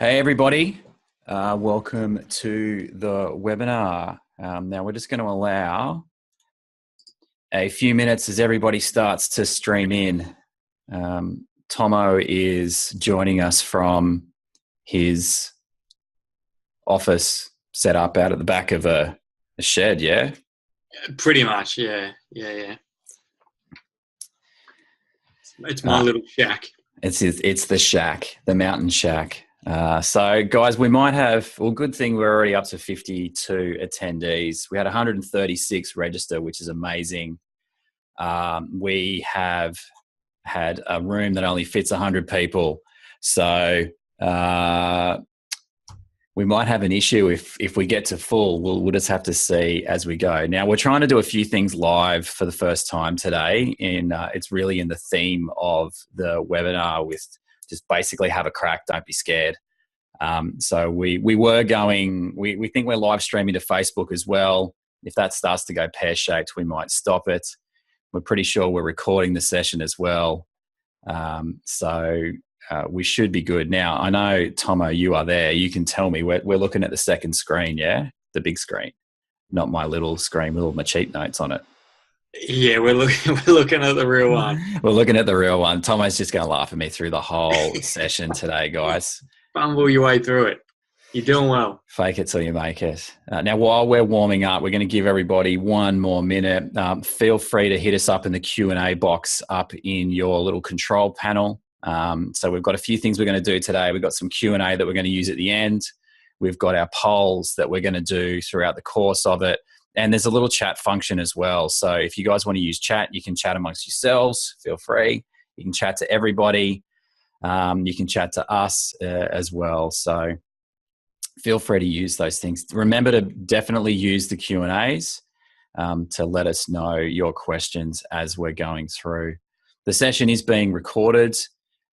Hey everybody, welcome to the webinar. Now we're just going to allow a few minutes as everybody starts to stream in. Tomo is joining us from his office set up out at the back of a shed, yeah? Pretty much, yeah. It's my little shack. It's the shack, the mountain shack. So guys, we might have, well, good thing we're already up to 52 attendees. We had 136 register, which is amazing. We have had a room that only fits 100 people. So we might have an issue if we get to full. We'll just have to see as we go. Now, we're trying to do a few things live for the first time today. It's really in the theme of the webinar with just basically have a crack, don't be scared. So we were going, we think we're live streaming to Facebook as well. If that starts to go pear-shaped, we might stop it. We're pretty sure we're recording the session as well. We should be good. Now, I know, Tomo, you are there. You can tell me. We're looking at the second screen, yeah? The big screen, not my little screen with all my cheat notes on it. Yeah, we're looking at the real one. We're looking at the real one. Tomo's just going to laugh at me through the whole session today, guys. Fumble your way through it. You're doing well. Fake it till you make it. Now, while we're warming up, we're going to give everybody one more minute. Feel free to hit us up in the Q&A box up in your little control panel. So we've got a few things we're going to do today. We've got some Q&A that we're going to use at the end. We've got our polls that we're going to do throughout the course of it. And there's a little chat function as well. So if you guys want to use chat, you can chat amongst yourselves. Feel free. You can chat to everybody. You can chat to us as well. So feel free to use those things. Remember to definitely use the Q&As to let us know your questions as we're going through. The session is being recorded.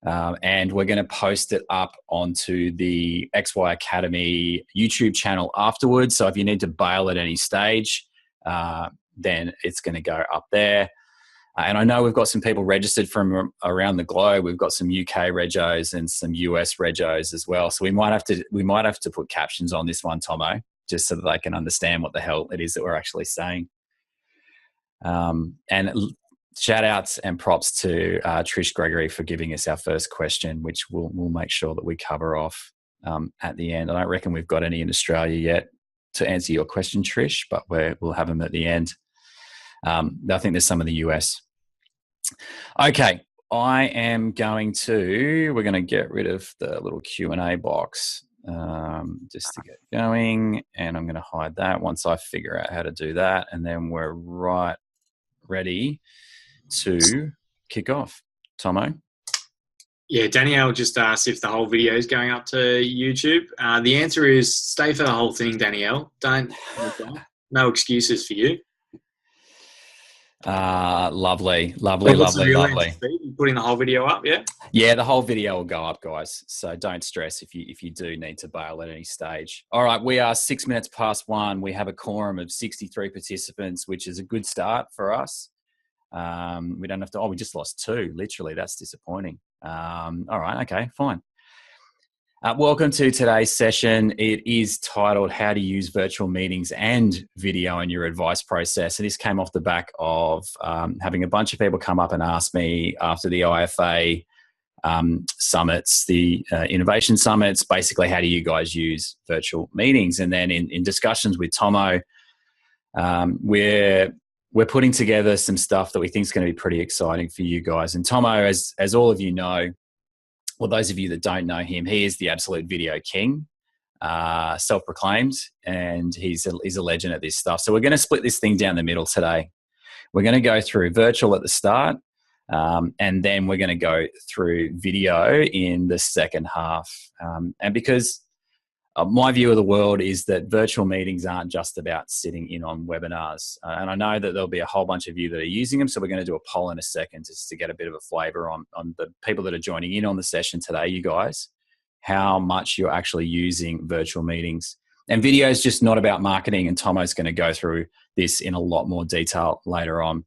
And we're going to post it up onto the theXYacademy YouTube channel afterwards. So if you need to bail at any stage, then it's going to go up there. And I know we've got some people registered from around the globe. We've got some UK regos and some US regos as well. So we might have to put captions on this one, Tomo, just so that they can understand what the hell it is that we're actually saying. And shout outs and props to Trish Gregory for giving us our first question, which we'll make sure that we cover off at the end. I don't reckon we've got any in Australia yet to answer your question, Trish, but we'll have them at the end. I think there's some in the US. Okay, we're going to get rid of the little Q&A box just to get going, and I'm going to hide that once I figure out how to do that, and then we're ready to kick off. Tomo? Yeah, Danielle just asked if the whole video is going up to YouTube. The answer is stay for the whole thing, Danielle. No excuses for you. Lovely. Putting the whole video up, yeah? Yeah, the whole video will go up, guys. So don't stress if you do need to bail at any stage. All right, we are 6 minutes past 1. We have a quorum of 63 participants, which is a good start for us. We don't have to, we just lost 2, literally. That's disappointing. All right, okay, fine. Welcome to today's session. It is titled How to Use Virtual Meetings and Video in Your Advice Process. And this came off the back of having a bunch of people come up and ask me after the IFA summits, the innovation summits, basically how do you guys use virtual meetings? And then in discussions with Tomo, we're putting together some stuff that we think is going to be pretty exciting for you guys. And Tomo, as all of you know, well, those of you that don't know him, he is the absolute video king, self-proclaimed, and he's a legend at this stuff. So we're going to split this thing down the middle today. We're going to go through virtual at the start, and then we're going to go through video in the second half. And because my view of the world is that virtual meetings aren't just about sitting in on webinars. And I know that there'll be a whole bunch of you that are using them. So we're going to do a poll in a second just to get a bit of a flavor on the people that are joining in on the session today, you guys, how much you're actually using virtual meetings. And video is just not about marketing. And Tomo's going to go through this in a lot more detail later on.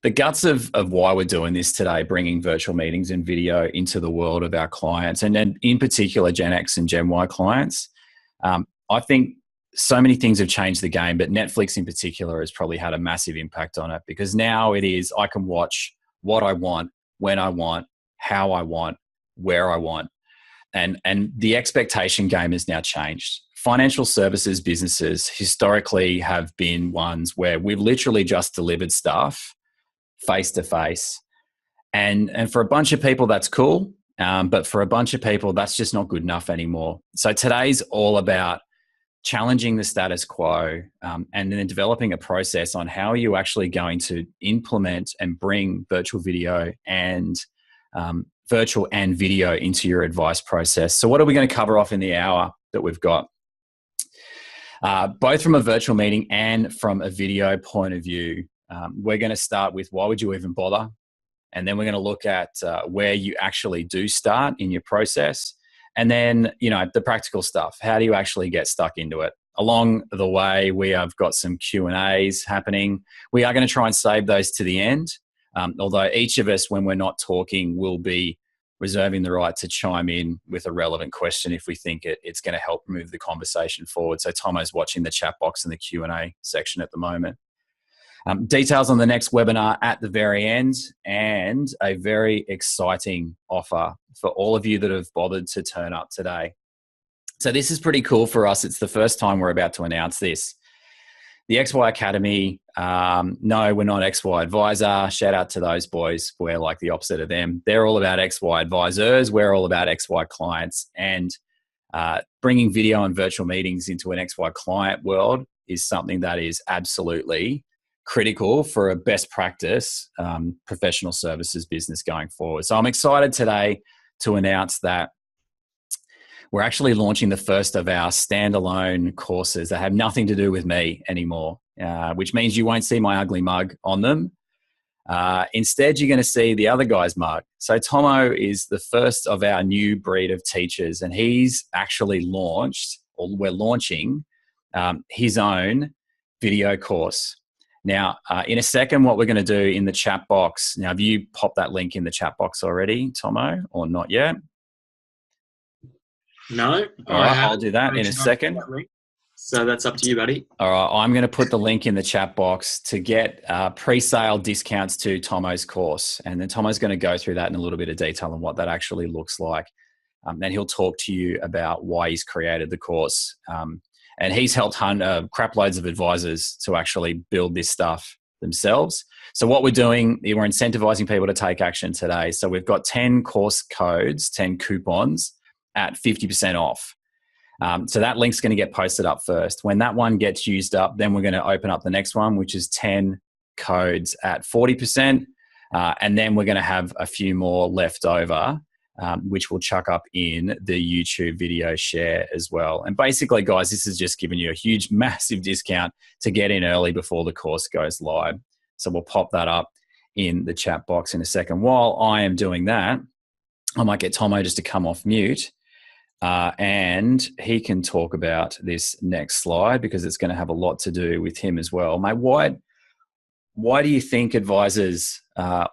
The guts of why we're doing this today, bringing virtual meetings and video into the world of our clients, and in particular Gen X and Gen Y clients. I think so many things have changed the game, but Netflix in particular has probably had a massive impact on it, because now it is, I can watch what I want, when I want, how I want, where I want. And the expectation game has now changed. Financial services businesses historically have been ones where we've literally just delivered stuff face to face. And for a bunch of people, that's cool. But for a bunch of people, that's just not good enough anymore. So today's all about challenging the status quo, and then developing a process on how are you actually going to implement and bring virtual video and video into your advice process. So what are we going to cover off in the hour that we've got? Both from a virtual meeting and from a video point of view. We're going to start with why would you even bother? And then we're going to look at where you actually do start in your process. And then, the practical stuff. How do you actually get stuck into it? Along the way, we have got some Q&As happening. We are going to try and save those to the end. Although each of us, when we're not talking, will be reserving the right to chime in with a relevant question if we think it's going to help move the conversation forward. So Tomo's watching the chat box in the Q&A section at the moment. Details on the next webinar at the very end, and a very exciting offer for all of you that have bothered to turn up today. So this is pretty cool for us. It's the first time we're about to announce this. The theXYacademy, no, we're not XY Advisor. Shout out to those boys. We're like the opposite of them. They're all about XY advisors. We're all about XY clients. And bringing video and virtual meetings into an XY client world is something that is absolutely critical for a best practice professional services business going forward. So I'm excited today to announce that we're actually launching the first of our standalone courses that have nothing to do with me anymore, which means you won't see my ugly mug on them. Instead, you're going to see the other guy's mug. So Tomo is the first of our new breed of teachers, and he's actually launched, or we're launching, his own video course. Now, in a second, what we're going to do in the chat box. Now, have you popped that link in the chat box already, Tomo, or not yet? No. All right, I'll do that in a second. So that's up to you, buddy. All right, I'm going to put the link in the chat box to get pre-sale discounts to Tomo's course. And then Tomo's going to go through that in a little bit of detail on what that actually looks like. Then he'll talk to you about why he's created the course. And he's helped crap loads of advisors to actually build this stuff themselves. So what we're doing, we're incentivizing people to take action today. So we've got 10 course codes, 10 coupons at 50% off. So that link's going to get posted up first. When that one gets used up, then we're going to open up the next one, which is 10 codes at 40%. And then we're going to have a few more left over, which we'll chuck up in the YouTube video share as well. And basically, guys, this is just giving you a huge, massive discount to get in early before the course goes live. So we'll pop that up in the chat box in a second. While I am doing that, I might get Tomo just to come off mute. And he can talk about this next slide because it's going to have a lot to do with him as well. Mate, why do you think advisors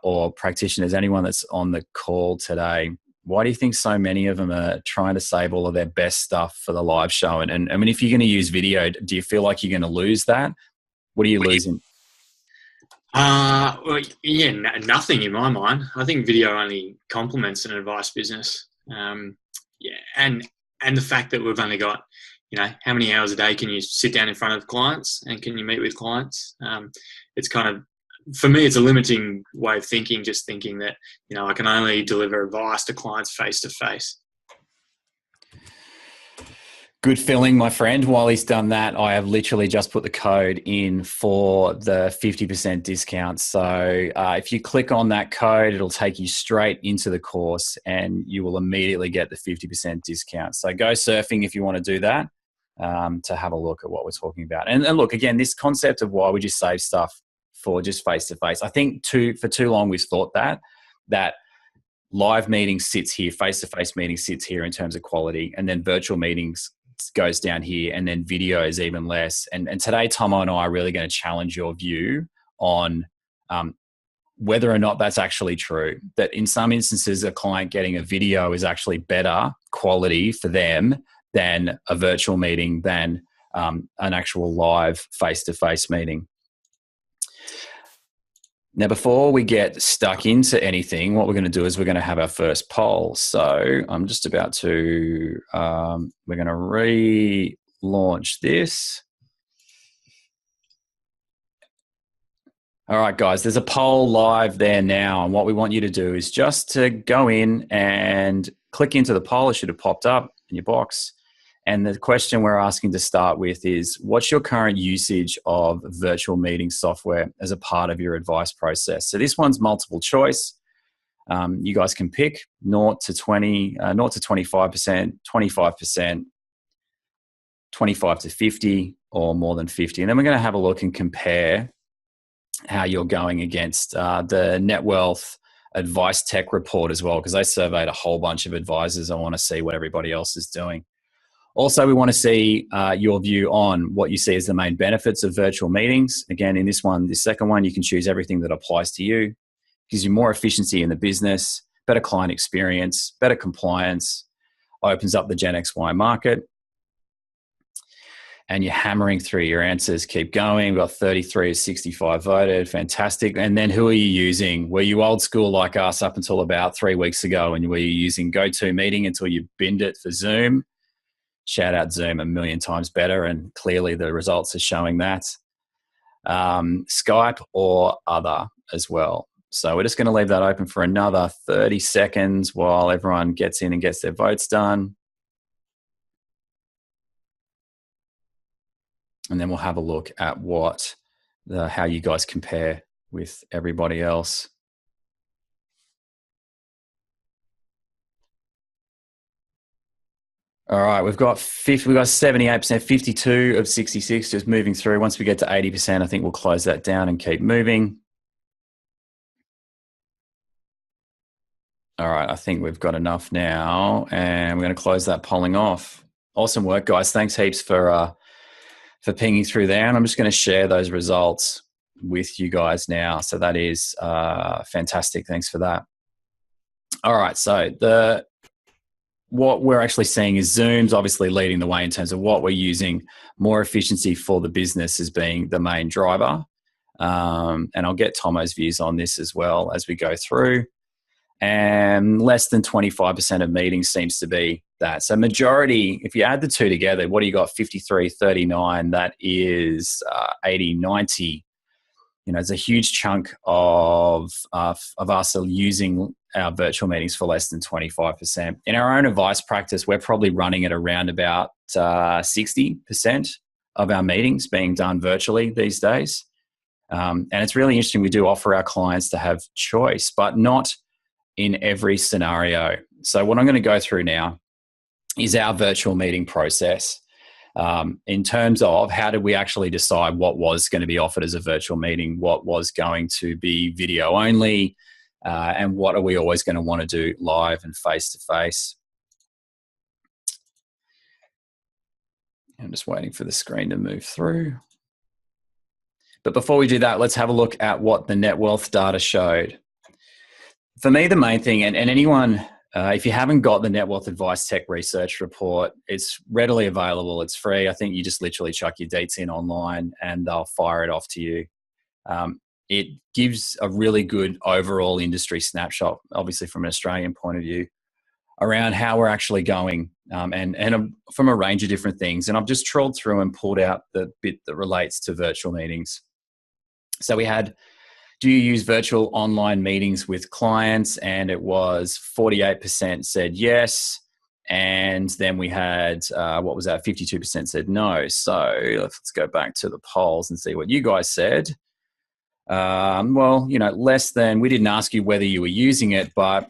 or practitioners, anyone that's on the call today, why do you think so many of them are trying to save all of their best stuff for the live show? And I mean, if you're going to use video, do you feel like you're going to lose that? What are you losing? Well, yeah, nothing in my mind. I think video only complements an advice business. Yeah, and the fact that we've only got, how many hours a day can you sit down in front of clients and can you meet with clients? It's kind of, for me, it's a limiting way of thinking, just thinking that, I can only deliver advice to clients face to face. Good feeling, my friend. While he's done that, I have literally just put the code in for the 50% discount. So if you click on that code, it'll take you straight into the course and you will immediately get the 50% discount. So go surfing if you want to do that, to have a look at what we're talking about. And look, again, this concept of why would you save stuff for just face-to-face. I think for too long we've thought that live meeting sits here, face-to-face meeting sits here in terms of quality, and then virtual meetings goes down here, and then video is even less. And today, Tomo and I are really going to challenge your view on whether or not that's actually true. That in some instances, a client getting a video is actually better quality for them than a virtual meeting, than an actual live face-to-face meeting. Now, before we get stuck into anything, what we're going to do is we're going to have our first poll. So I'm just about to, we're going to relaunch this. All right, guys, there's a poll live there now. And what we want you to do is just to go in and click into the poll. It should have popped up in your box. And the question we're asking to start with is, what's your current usage of virtual meeting software as a part of your advice process? So this one's multiple choice. You guys can pick 0 to 20, 0 to 25%, 25%, 25 to 50, or more than 50. And then we're going to have a look and compare how you're going against the Net Wealth Advice Tech Report as well, because they surveyed a whole bunch of advisors. I want to see what everybody else is doing. Also, we want to see your view on what you see as the main benefits of virtual meetings. Again, in this second one, you can choose everything that applies to you. Gives you more efficiency in the business, better client experience, better compliance, opens up the Gen XY market. And you're hammering through your answers. Keep going. We've got 33 of 65 voted. Fantastic. And then who are you using? Were you old school like us up until about 3 weeks ago? And were you using GoToMeeting until you binned it for Zoom? Shout out Zoom, a million times better, and clearly the results are showing that. Skype or other as well. So we're just going to leave that open for another 30 seconds while everyone gets in and gets their votes done. And then we'll have a look at how you guys compare with everybody else. All right, we've got 78%, 52 of 66 just moving through. Once we get to 80%, I think we'll close that down and keep moving. All right, I think we've got enough now, and we're going to close that polling off. Awesome work, guys. Thanks heaps for pinging through there. And I'm just going to share those results with you guys now. So that is fantastic. Thanks for that. All right, so what we're actually seeing is Zoom's obviously leading the way in terms of what we're using. More efficiency for the business as being the main driver. And I'll get Tomo's views on this as well as we go through. And less than 25% of meetings seems to be that. So majority, if you add the two together, what do you got? 53, 39, that is 80, 90. You know, it's a huge chunk of us are using our virtual meetings for less than 25%. In our own advice practice, we're probably running at around about 60% of our meetings being done virtually these days. And it's really interesting. We do offer our clients to have choice, but not in every scenario. So what I'm going to go through now is our virtual meeting process. In terms of how did we actually decide what was going to be offered as a virtual meeting, what was going to be video only, and what are we always going to want to do live and face-to-face. I'm just waiting for the screen to move through. But before we do that, let's have a look at what the net wealth data showed. For me, the main thing, and anyone, if you haven't got the Net Wealth Advice Tech Research Report, it's readily available. It's free. I think you just literally chuck your dates in online and they'll fire it off to you. It gives a really good overall industry snapshot, obviously from an Australian point of view, around how we're actually going and from a range of different things. And I've just trawled through and pulled out the bit that relates to virtual meetings. So we had, do you use virtual online meetings with clients? And it was 48% said yes. And then we had, 52% said no. So let's go back to the polls and see what you guys said. Less than, we didn't ask you whether you were using it, but,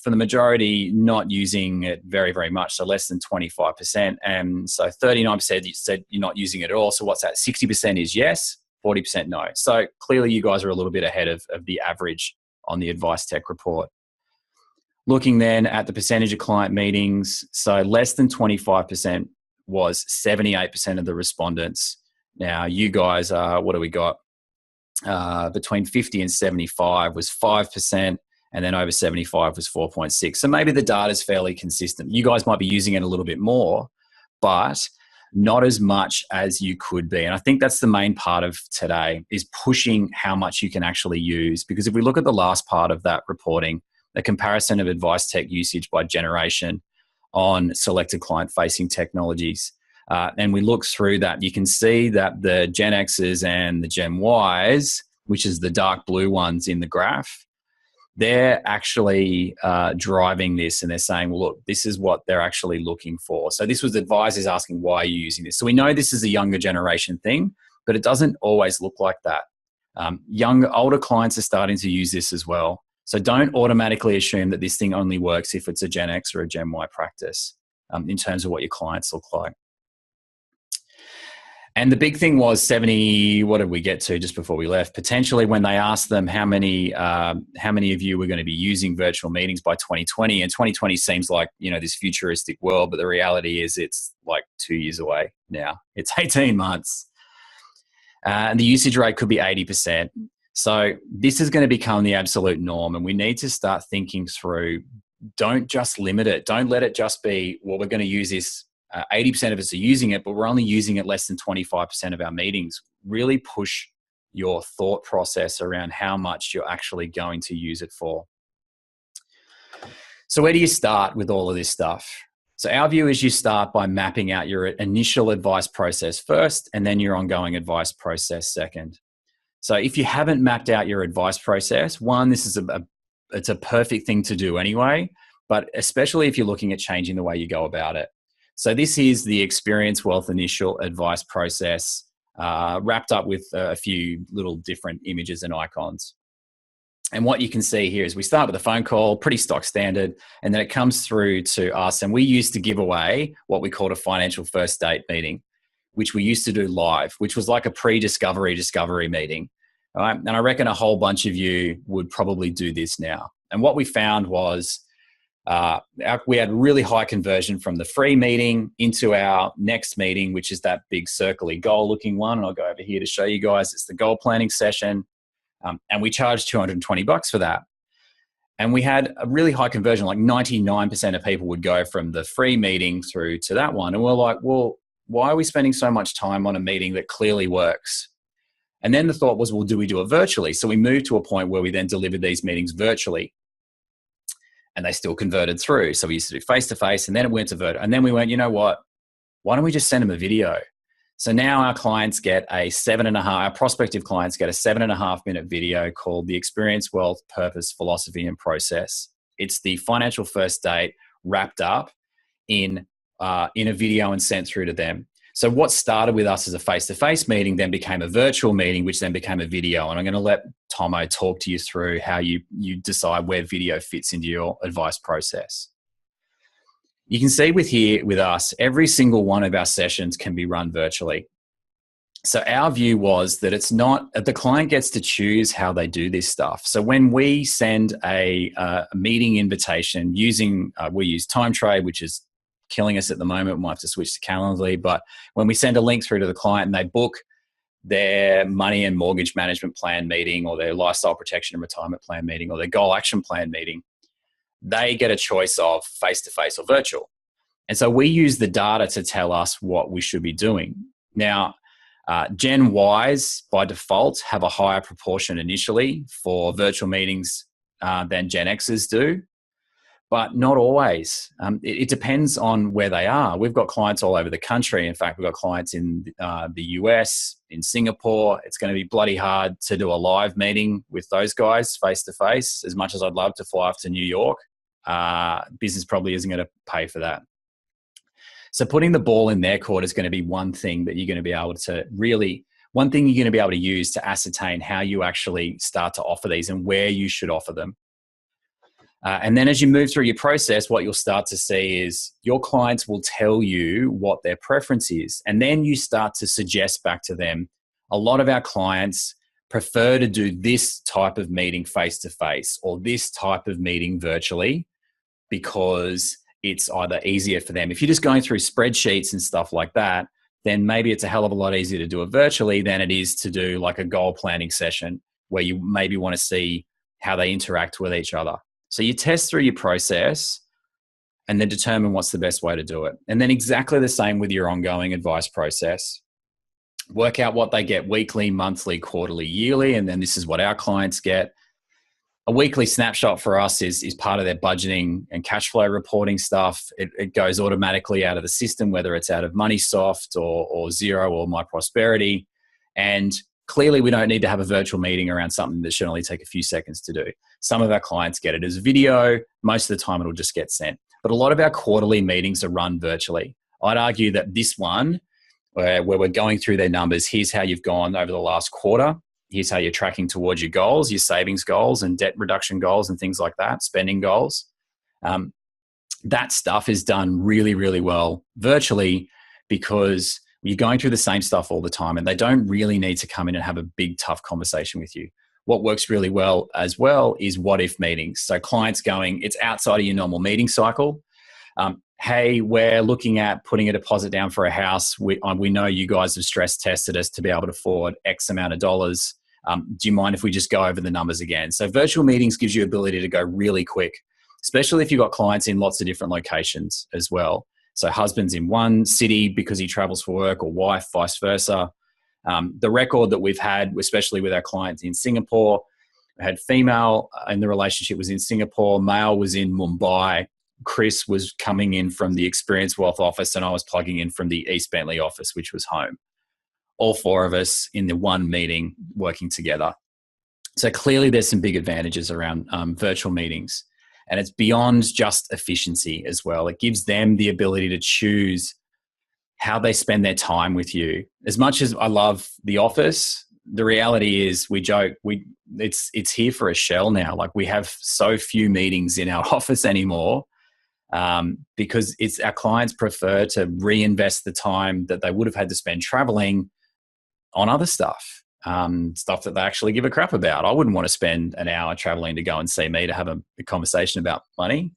for the majority, not using it very, very much. So less than 25%. And so 39% said you're not using it at all. So what's that? 60% is yes. 40% no. So clearly you guys are a little bit ahead of the average on the Advice Tech Report. Looking then at the percentage of client meetings, so less than 25% was 78% of the respondents. Now you guys are, what do we got? between 50 and 75 was 5%, and then over 75 was 4.6. So maybe the data is fairly consistent. You guys might be using it a little bit more, but not as much as you could be. And I think that's the main part of today, is pushing how much you can actually use. Because if we look at the last part of that reporting, the comparison of advice tech usage by generation on selected client-facing technologies, and we look through that, you can see that the Gen X's and the Gen Y's, which is the dark blue ones in the graph, they're actually driving this, and they're saying, well, look, this is what they're actually looking for. So this was advisors asking, why are you using this? So we know this is a younger generation thing, but it doesn't always look like that. Older clients are starting to use this as well. So don't automatically assume that this thing only works if it's a Gen X or a Gen Y practice in terms of what your clients look like. And the big thing was 70, what did we get to just before we left? Potentially when they asked them how many of you were going to be using virtual meetings by 2020, and 2020 seems like, this futuristic world, but the reality is it's like 2 years away now. It's 18 months. And the usage rate could be 80%. So this is going to become the absolute norm, and we need to start thinking through, don't just limit it. Don't let it just be, well, we're going to use this. 80% of us are using it, but we're only using it less than 25% of our meetings. Really push your thought process around how much you're actually going to use it for. So where do you start with all of this stuff? So our view is you start by mapping out your initial advice process first, and then your ongoing advice process second. So if you haven't mapped out your advice process, one, this is it's a perfect thing to do anyway, but especially if you're looking at changing the way you go about it. So this is the Experience Wealth initial advice process, wrapped up with a few little different images and icons. And what you can see here is we start with a phone call, pretty stock standard, and then it comes through to us. And we used to give away what we called a financial first date meeting, which we used to do live, which was like a pre-discovery meeting. All right? And I reckon a whole bunch of you would probably do this now. And what we found was we had really high conversion from the free meeting into our next meeting, which is that big circly goal looking one. And I'll go over here to show you guys. It's the goal planning session. And we charged $220 for that. And we had a really high conversion, like 99% of people would go from the free meeting through to that one. And we're like, well, why are we spending so much time on a meeting that clearly works? And then the thought was, well, do we do it virtually? So we moved to a point where we then delivered these meetings virtually. And they still converted through. So we used to do face-to-face, and then it went to virtual. And then we went, you know what? Why don't we just send them a video? So now our clients get our prospective clients get a 7.5 minute video called the Experience Wealth Purpose, Philosophy, and Process. It's the financial first date wrapped up in a video and sent through to them. So what started with us as a face-to-face meeting then became a virtual meeting, which then became a video. And I'm going to let Tomo talk to you through how you decide where video fits into your advice process. You can see with us, every single one of our sessions can be run virtually. So our view was that it's not, the client gets to choose how they do this stuff. So when we send a meeting invitation we use Time Trade, which is killing us at the moment. We might have to switch to Calendly. But when we send a link through to the client and they book their money and mortgage management plan meeting, or their lifestyle protection and retirement plan meeting, or their goal action plan meeting, they get a choice of face-to-face or virtual. And so we use the data to tell us what we should be doing. Now, Gen Ys by default have a higher proportion initially for virtual meetings than Gen X's do. But not always. It depends on where they are. We've got clients all over the country. In fact, we've got clients in the US, in Singapore. It's going to be bloody hard to do a live meeting with those guys face-to-face. As much as I'd love to fly off to New York, business probably isn't going to pay for that. So putting the ball in their court is going to be one thing that you're going to be able to use to ascertain how you actually start to offer these and where you should offer them. And then as you move through your process, what you'll start to see is your clients will tell you what their preference is. And then you start to suggest back to them, a lot of our clients prefer to do this type of meeting face-to-face or this type of meeting virtually because it's either easier for them. If you're just going through spreadsheets and stuff like that, then maybe it's a hell of a lot easier to do it virtually than it is to do like a goal planning session where you maybe want to see how they interact with each other. So you test through your process and then determine what's the best way to do it. And then exactly the same with your ongoing advice process. Work out what they get weekly, monthly, quarterly, yearly, and then this is what our clients get. A weekly snapshot for us is part of their budgeting and cash flow reporting stuff. It goes automatically out of the system, whether it's out of MoneySoft or Xero or My Prosperity. And clearly we don't need to have a virtual meeting around something that should only take a few seconds to do. Some of our clients get it as video. Most of the time it'll just get sent. But a lot of our quarterly meetings are run virtually. I'd argue that this one, where we're going through their numbers, here's how you've gone over the last quarter. Here's how you're tracking towards your goals, your savings goals and debt reduction goals and things like that, spending goals. That stuff is done really, really well virtually because you're going through the same stuff all the time and they don't really need to come in and have a big, tough conversation with you. What works really well as well is what if meetings. So clients going, it's outside of your normal meeting cycle. Hey, we're looking at putting a deposit down for a house. We know you guys have stress tested us to be able to afford X amount of dollars. Do you mind if we just go over the numbers again? So virtual meetings gives you ability to go really quick, especially if you've got clients in lots of different locations as well. So husband's in one city because he travels for work, or wife, vice versa. The record that we've had, especially with our clients in Singapore, we had female in the relationship was in Singapore, male was in Mumbai. Chris was coming in from the Experience Wealth office and I was plugging in from the East Bentley office, which was home. All four of us in the one meeting working together. So clearly there's some big advantages around virtual meetings, and it's beyond just efficiency as well. It gives them the ability to choose how they spend their time with you. As much as I love the office, the reality is we joke, it's here for a shell now. Like we have so few meetings in our office anymore. Because it's our clients prefer to reinvest the time that they would have had to spend traveling on other stuff, stuff that they actually give a crap about. I wouldn't want to spend an hour traveling to go and see me to have a conversation about money.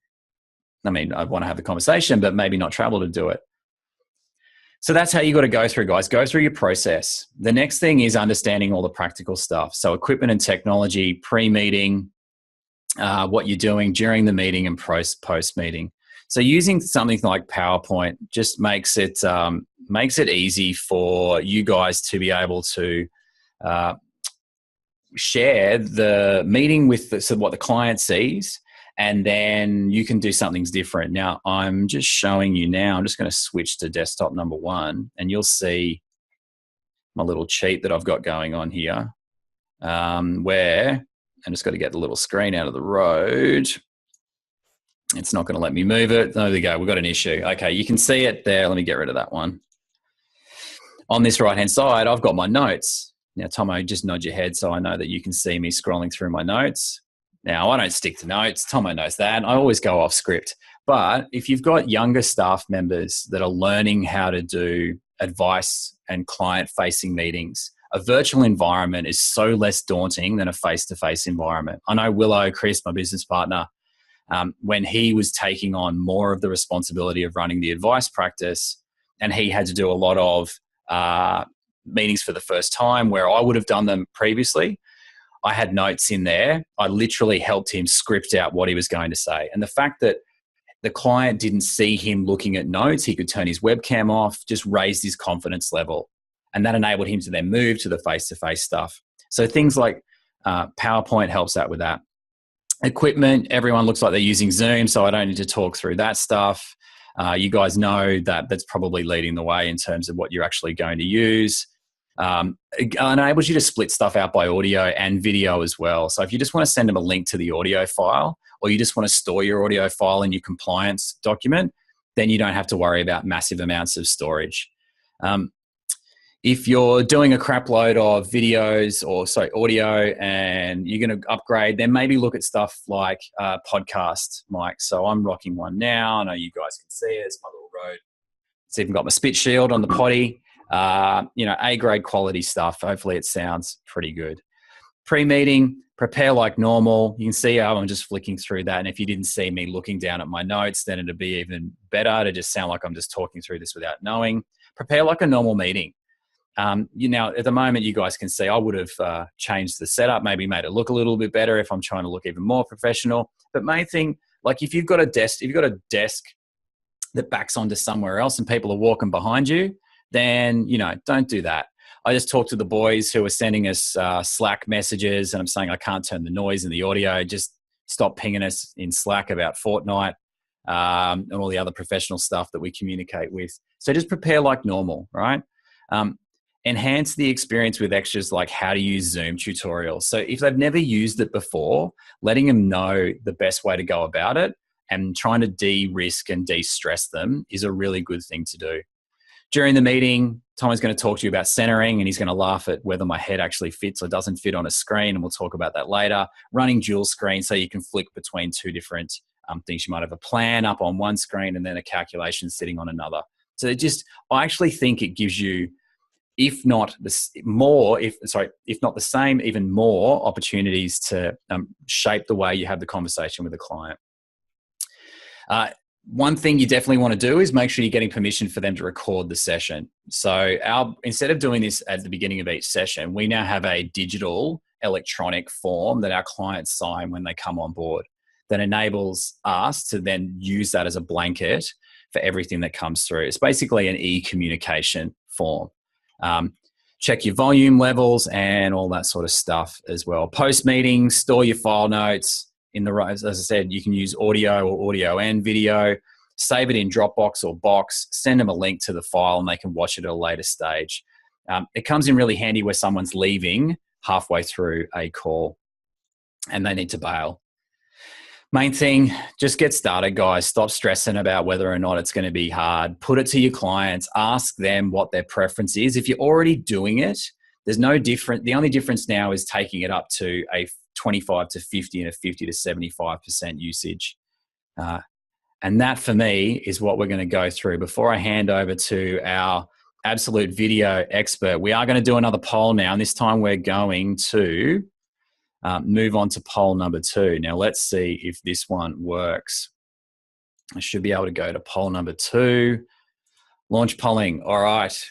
I mean, I'd want to have a conversation, but maybe not travel to do it. So that's how you got to go through, guys. Go through your process. The next thing is understanding all the practical stuff. So equipment and technology, pre-meeting, what you're doing during the meeting and post-meeting. So using something like PowerPoint just makes it easy for you guys to be able to share the meeting with what the client sees, and then you can do something different. Now, I'm just showing you now. I'm just going to switch to desktop number 1, and you'll see my little cheat that I've got going on here, where I just got to get the little screen out of the road. It's not going to let me move it. There we go. We've got an issue. Okay, you can see it there. Let me get rid of that one. On this right-hand side, I've got my notes. Now, Tomo, just nod your head so I know that you can see me scrolling through my notes. Now, I don't stick to notes. Tomo knows that. I always go off script. But if you've got younger staff members that are learning how to do advice and client-facing meetings, a virtual environment is so less daunting than a face-to-face environment. I know Willow, Chris, my business partner, when he was taking on more of the responsibility of running the advice practice, and he had to do a lot of meetings for the first time where I would have done them previously, I had notes in there. I literally helped him script out what he was going to say. And the fact that the client didn't see him looking at notes, he could turn his webcam off, just raised his confidence level. And that enabled him to then move to the face-to-face stuff. So things like PowerPoint helps out with that. Equipment, everyone looks like they're using Zoom, so I don't need to talk through that stuff. You guys know that that's probably leading the way in terms of what you're actually going to use. It enables you to split stuff out by audio and video as well. So if you just want to send them a link to the audio file, or you just want to store your audio file in your compliance document, then you don't have to worry about massive amounts of storage. If you're doing a crap load of videos audio and you're going to upgrade, then maybe look at stuff like podcast mics. So I'm rocking one now. I know you guys can see it. It's my little Rode. It's even got my spit shield on the potty. A-grade quality stuff. Hopefully it sounds pretty good. Pre-meeting, prepare like normal. You can see how I'm just flicking through that. And if you didn't see me looking down at my notes, then it'd be even better to just sound like I'm just talking through this without knowing. prepare like a normal meeting. At the moment, you guys can see I would have changed the setup, maybe made it look a little bit better if I'm trying to look even more professional. But main thing, like if you've got a desk that backs onto somewhere else and people are walking behind you, then, don't do that. I just talked to the boys who were sending us Slack messages, and I'm saying I can't turn the noise and the audio. Just stop pinging us in Slack about Fortnite and all the other professional stuff that we communicate with. So just prepare like normal, right? Enhance the experience with extras like how to use Zoom tutorials. So if they've never used it before, letting them know the best way to go about it and trying to de-risk and de-stress them is a really good thing to do. During the meeting, Tommy's going to talk to you about centering, and he's going to laugh at whether my head actually fits or doesn't fit on a screen, and we'll talk about that later. Running dual screen so you can flick between two different things. You might have a plan up on one screen and then a calculation sitting on another. So I actually think it gives you, if not the same, even more opportunities to shape the way you have the conversation with the client. One thing you definitely want to do is make sure you're getting permission for them to record the session. So instead of doing this at the beginning of each session, we now have a digital electronic form that our clients sign when they come on board that enables us to then use that as a blanket for everything that comes through. It's basically an e-communication form. Check your volume levels and all that sort of stuff as well. Post meetings, store your file notes as I said, you can use audio or audio and video. Save it in Dropbox or Box. Send them a link to the file and they can watch it at a later stage. It comes in really handy where someone's leaving halfway through a call and they need to bail. Main thing, just get started, guys. Stop stressing about whether or not it's going to be hard. Put it to your clients. Ask them what their preference is. If you're already doing it, there's no different. The only difference now is taking it up to a 25 to 50 and a 50 to 75% usage. And that for me is what we're going to go through. Before I hand over to our absolute video expert, we are going to do another poll now. And this time we're going to move on to poll number 2. Now let's see if this one works. I should be able to go to poll number 2. Launch polling. All right.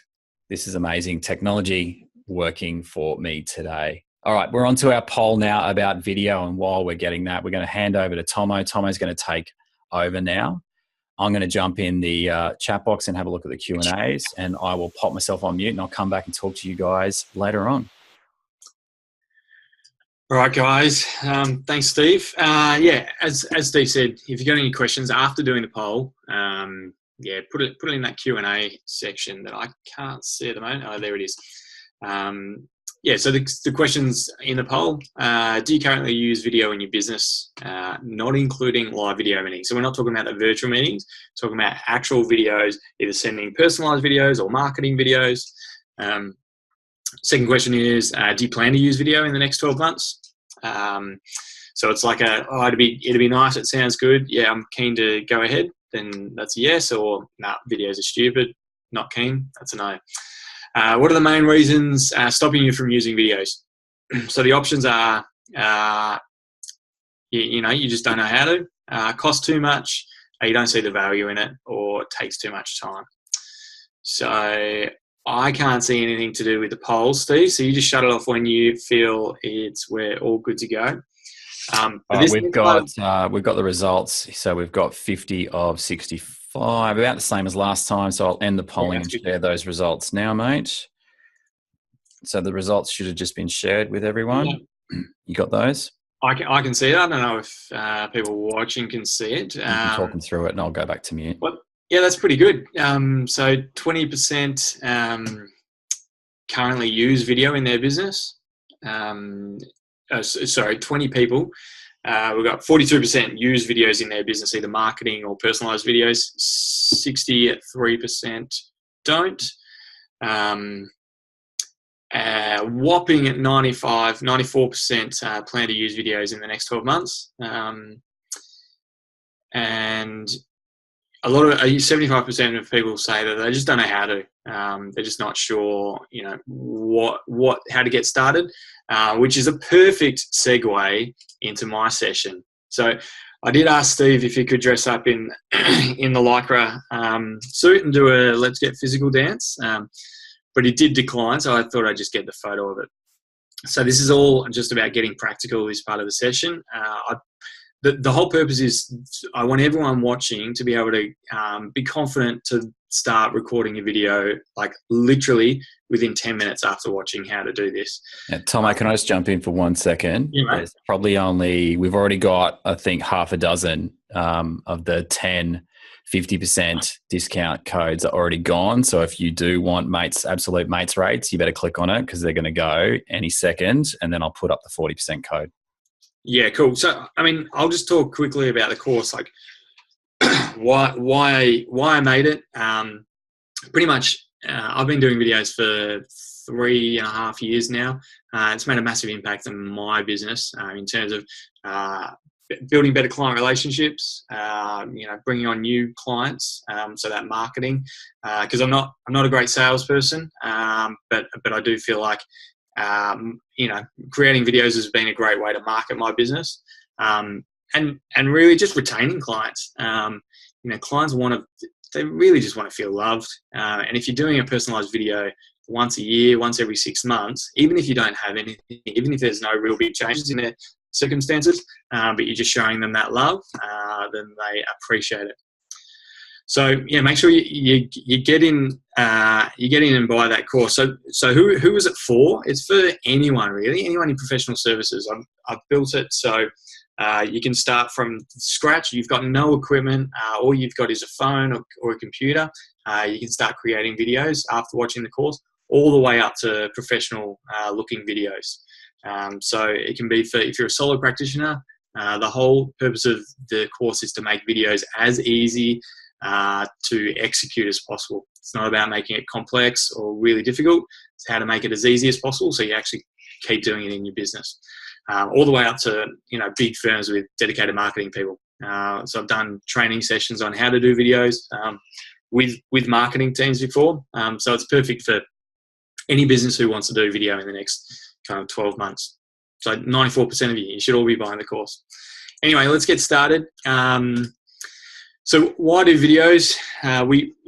This is amazing technology working for me today. All right, we're on to our poll now about video, and while we're getting that, we're going to hand over to Tomo. Tomo's going to take over now. I'm going to jump in the chat box and have a look at the Q&As, and I will pop myself on mute, and I'll come back and talk to you guys later on. All right, guys. Thanks, Steve. As Steve said, if you've got any questions after doing the poll, put it in that Q&A section that I can't see at the moment. Oh, there it is. So the questions in the poll, do you currently use video in your business, not including live video meetings? So we're not talking about the virtual meetings, we're talking about actual videos, either sending personalized videos or marketing videos. Second question is, do you plan to use video in the next 12 months? So it's like it'd be nice, it sounds good. Yeah, I'm keen to go ahead. Then that's a yes, or nah, videos are stupid, not keen. That's a no. What are the main reasons stopping you from using videos? So the options are, you just don't know how to, cost too much, you don't see the value in it, or it takes too much time. So I can't see anything to do with the poll, Steve. So you just shut it off when you feel we're all good to go. We've got the results. So we've got 50 of 65, about the same as last time. So I'll end the polling and share those results now, mate. So the results should have just been shared with everyone. Yeah. You got those? I can see it. I don't know if people watching can see it. You can talk them through it, and I'll go back to mute. Yeah, that's pretty good. So 20% currently use video in their business. 20 people. We've got 42% use videos in their business, either marketing or personalized videos. 63% don't. Whopping at 94% plan to use videos in the next 12 months. And a lot of 75% of people say that they just don't know how to. They're just not sure, how to get started, which is a perfect segue into my session. So I did ask Steve if he could dress up in in the Lycra suit and do a Let's Get Physical dance, but he did decline, so I thought I'd just get the photo of it. So this is all just about getting practical this part of the session. The whole purpose is I want everyone watching to be able to be confident to start recording a video, like literally within 10 minutes after watching how to do this. Yeah, Tomo, can I just jump in for 1 second? Yeah, mate. There's probably we've already got, I think, half a dozen of the 10, 50% discount codes are already gone. So if you do want absolute mates rates, you better click on it because they're going to go any second, and then I'll put up the 40% code. Yeah, cool. So, I mean, I'll just talk quickly about the course, like why I made it. Pretty much, I've been doing videos for 3.5 years now. It's made a massive impact on my business in terms of building better client relationships. Bringing on new clients. So that marketing, because I'm not a great salesperson, but I do feel like creating videos has been a great way to market my business, and really just retaining clients. Clients they really just want to feel loved. And if you're doing a personalized video once a year, once every 6 months, even if you don't have anything, even if there's no real big changes in their circumstances, but you're just showing them that love, then they appreciate it. So yeah, make sure you get in and buy that course. So who is it for? It's for anyone really, anyone in professional services. I've built it so you can start from scratch. You've got no equipment. All you've got is a phone or a computer. You can start creating videos after watching the course, all the way up to professional looking videos. So it can be for if you're a solo practitioner. The whole purpose of the course is to make videos as easy to execute as possible. It's not about making it complex or really difficult. It's how to make it as easy as possible so you actually keep doing it in your business. All the way up to big firms with dedicated marketing people. So I've done training sessions on how to do videos with marketing teams before. So it's perfect for any business who wants to do video in the next kind of 12 months. So 94% of you should all be buying the course. Anyway, let's get started. So why do videos?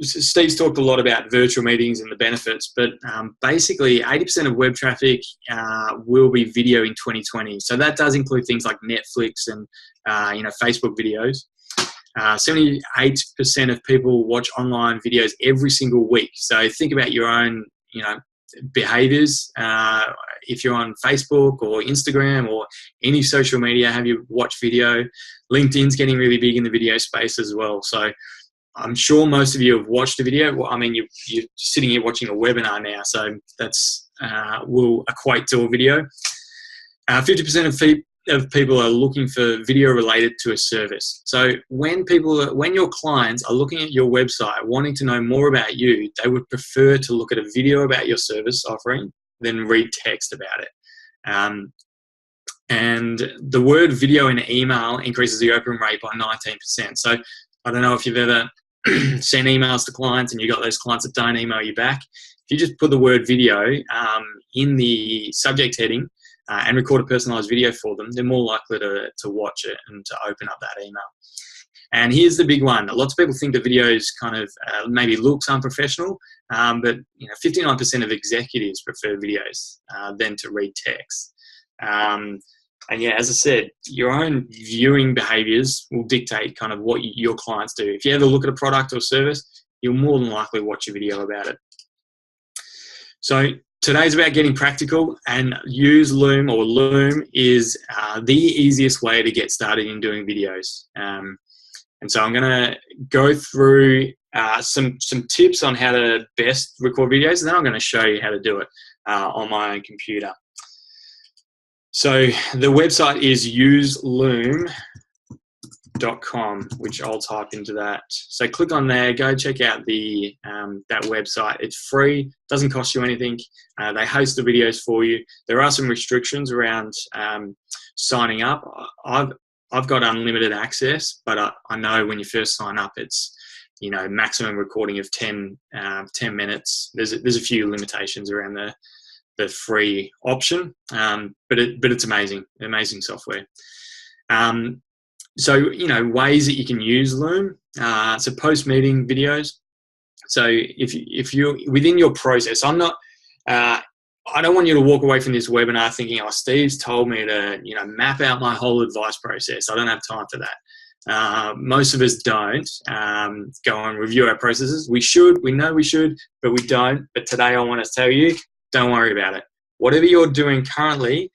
Steve's talked a lot about virtual meetings and the benefits, but basically 80% of web traffic will be video in 2020. So that does include things like Netflix and Facebook videos. 78% of people watch online videos every single week. So think about your own, behaviors. If you're on Facebook or Instagram or any social media, have you watched video? LinkedIn's getting really big in the video space as well. So I'm sure most of you have watched a video. Well, I mean, you're sitting here watching a webinar now, so that's will equate to a video. 50% of people are looking for video related to a service. So when your clients are looking at your website, wanting to know more about you, they would prefer to look at a video about your service offering than read text about it. And the word video in email increases the open rate by 19%. So I don't know if you've ever sent emails to clients and you got those clients that don't email you back. If you just put the word video in the subject heading, and record a personalized video for them, they're more likely to watch it and to open up that email. And here's the big one. Lots of people think the videos kind of maybe looks unprofessional, but 59% of executives prefer videos than to read text. And yeah, as I said, your own viewing behaviors will dictate kind of what your clients do. If you ever look at a product or service, you'll more than likely watch a video about it. So today's about getting practical, and use Loom, or Loom is the easiest way to get started in doing videos. And so I'm going to go through some tips on how to best record videos, and then I'm going to show you how to do it on my own computer. So the website is useloom.com, which I'll type into that. So click on there, go check out the that website. It's free, doesn't cost you anything. They host the videos for you. There are some restrictions around signing up. I've got unlimited access, but I know when you first sign up, it's maximum recording of 10 minutes. There's a few limitations around the free option, but it's amazing software. So, ways that you can use Loom. So post-meeting videos. So if you're within your process, I don't want you to walk away from this webinar thinking, oh, Steve's told me to, map out my whole advice process. I don't have time for that. Most of us don't go and review our processes. We know we should, but we don't. But today I want to tell you, don't worry about it. Whatever you're doing currently,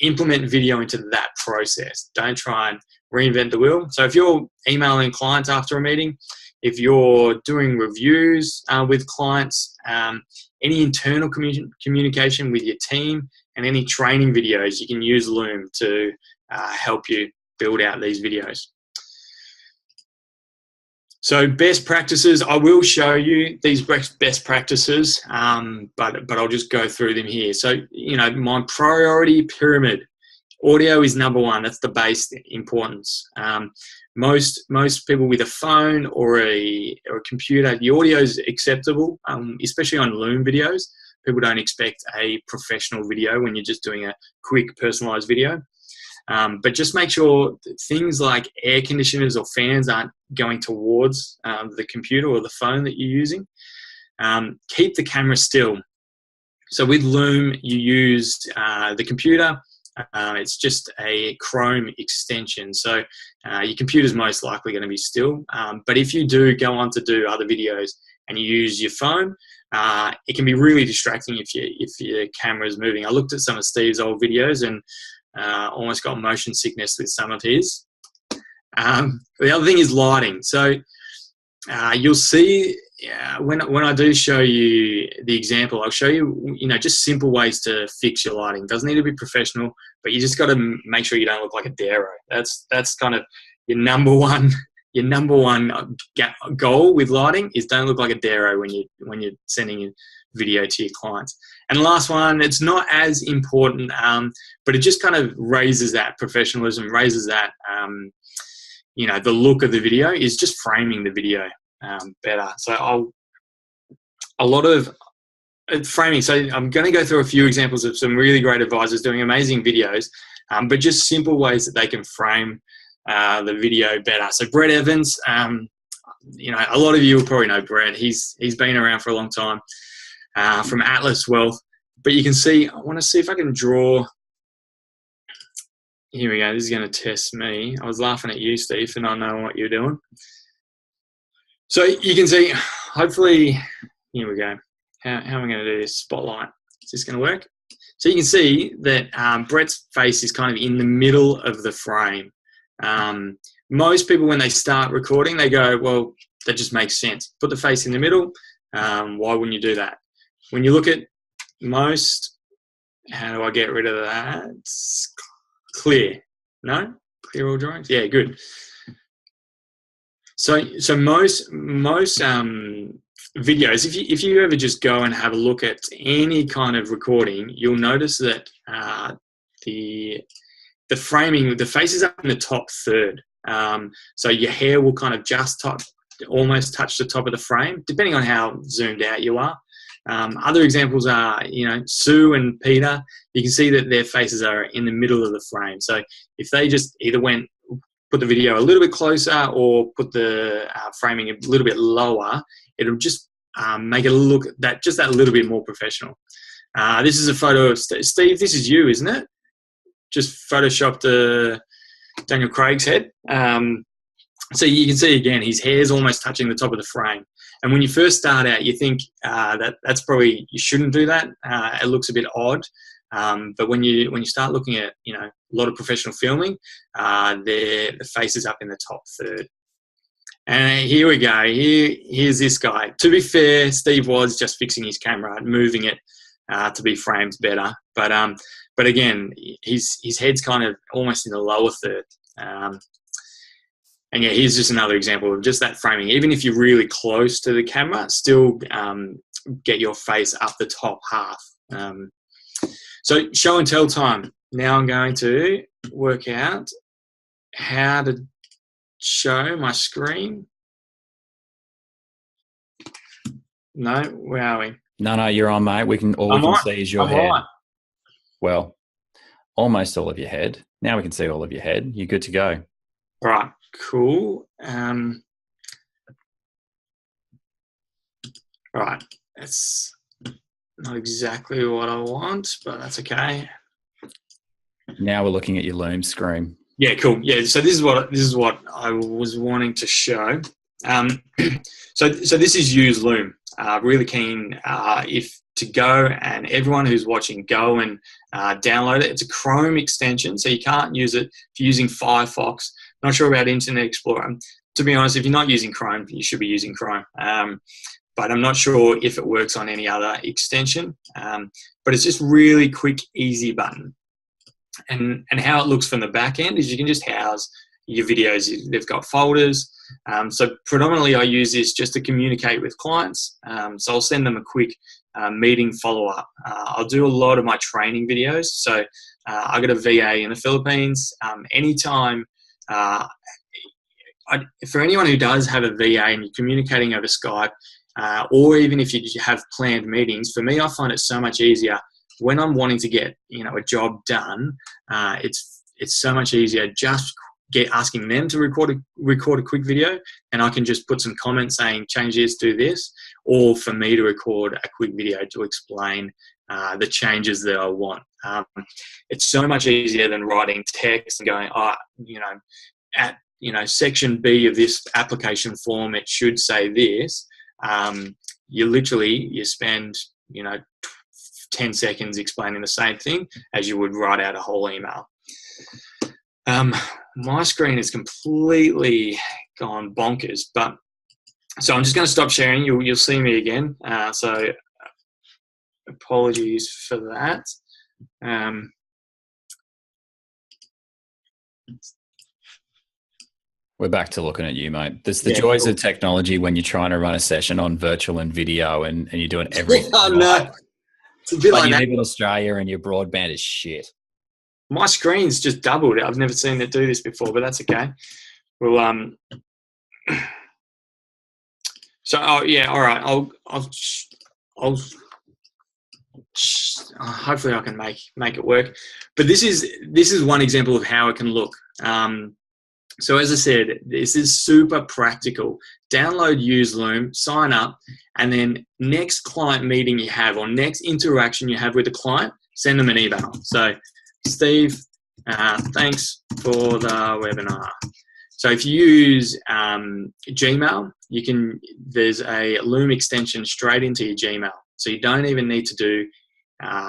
implement video into that process. Don't try and reinvent the wheel. So if you're emailing clients after a meeting, if you're doing reviews with clients, any internal communication with your team, and any training videos, you can use Loom to help you build out these videos. So best practices, I will show you these best practices, but I'll just go through them here. So, my priority pyramid, audio is number one. That's the base importance. Most people with a phone or a computer, the audio is acceptable, especially on Loom videos. People don't expect a professional video when you're just doing a quick personalized video. But just make sure things like air conditioners or fans aren't going towards the computer or the phone that you're using. Keep the camera still. So with Loom, you use the computer. It's just a Chrome extension. So your computer's most likely going to be still. But if you do go on to do other videos and you use your phone, it can be really distracting if your camera is moving. I looked at some of Steve's old videos and almost got motion sickness with some of his. The other thing is lighting. So you'll see when I do show you the example, I'll show you, just simple ways to fix your lighting. It doesn't need to be professional, but you just got to make sure you don't look like a dero. That's kind of your number one goal with lighting is don't look like a dero when you're sending a video to your clients. And the last one, it's not as important, but it just kind of raises that professionalism, raises that, the look of the video is just framing the video better. So a lot of framing. So I'm going to go through a few examples of some really great advisors doing amazing videos, but just simple ways that they can frame the video better. So Brett Evans, a lot of you will probably know Brett. He's been around for a long time. From Atlas Wealth, but you can see, I want to see if I can draw. Here we go. This is going to test me. I was laughing at you, Steve, and I know what you're doing. So you can see, hopefully, here we go. How am I going to do this? Spotlight. Is this going to work? So you can see that Brett's face is kind of in the middle of the frame. Most people, when they start recording, they go, well, that just makes sense. Put the face in the middle. Why wouldn't you do that? When you look at most, how do I get rid of that? It's clear. No? Clear all drawings? Yeah, good. So most videos, if you ever just go and have a look at any kind of recording, you'll notice that the framing, the face is up in the top third. So your hair will kind of just almost touch the top of the frame, depending on how zoomed out you are. Other examples are, Sue and Peter. You can see that their faces are in the middle of the frame. So if they just either put the video a little bit closer or put the framing a little bit lower, it'll just make it look just that little bit more professional. This is a photo of Steve. This is you, isn't it? Just photoshopped Daniel Craig's head. So you can see again, his hair's almost touching the top of the frame. And when you first start out, you think that's probably, you shouldn't do that. It looks a bit odd. But when you start looking at, a lot of professional filming, the face is up in the top third. And here we go. Here's this guy. To be fair, Steve was just fixing his camera, moving it to be framed better. But again, his head's kind of almost in the lower third. And yeah, here's just another example of just that framing. Even if you're really close to the camera, still get your face up the top half. So show and tell time. Now I'm going to work out how to show my screen. No, where are we? No, you're on, mate. All we can see is your head. Well, almost all of your head. Now we can see all of your head. You're good to go. All right, cool. All right, that's not exactly what I want, but that's okay. Now we're looking at your Loom screen. Yeah, cool. Yeah, so this is what I was wanting to show. So this is use Loom. Really keen if to go, and everyone who's watching, go and download it. It's a Chrome extension, so you can't use it if you're using Firefox. Not sure about Internet Explorer. To be honest, if you're not using Chrome, you should be using Chrome. But I'm not sure if it works on any other extension. But it's just really quick, easy button. And how it looks from the back end is you can just house your videos. They've got folders. So predominantly I use this just to communicate with clients. So I'll send them a quick meeting follow-up. I'll do a lot of my training videos. So I got a VA in the Philippines. Anytime, for anyone who does have a VA and you're communicating over Skype, or even if you have planned meetings, for me, I find it so much easier when I'm wanting to get a job done. It's so much easier just asking them to record a quick video, and I can just put some comments saying change this, do this, or for me to record a quick video to explain the changes that I want. It's so much easier than writing text and going, at section B of this application form, it should say this. You spend 10 seconds explaining the same thing as you would write out a whole email. My screen is completely gone bonkers, so I'm just going to stop sharing. You'll see me again. So apologies for that. We're back to looking at you, mate. There's the joys of technology when you're trying to run a session on virtual and video and you're doing everything. Oh, no. It's a bit like you that. live in Australia and your broadband is shit. My screen's just doubled. I've never seen it do this before, but that's okay. Well, so all right. I'll hopefully I can make it work. But this is one example of how it can look. So as I said, this is super practical. Download Use Loom, sign up, and then next client meeting you have or next interaction you have with the client, send them an email. So, Steve, thanks for the webinar. So if you use Gmail, there's a Loom extension straight into your Gmail. So you don't even need to do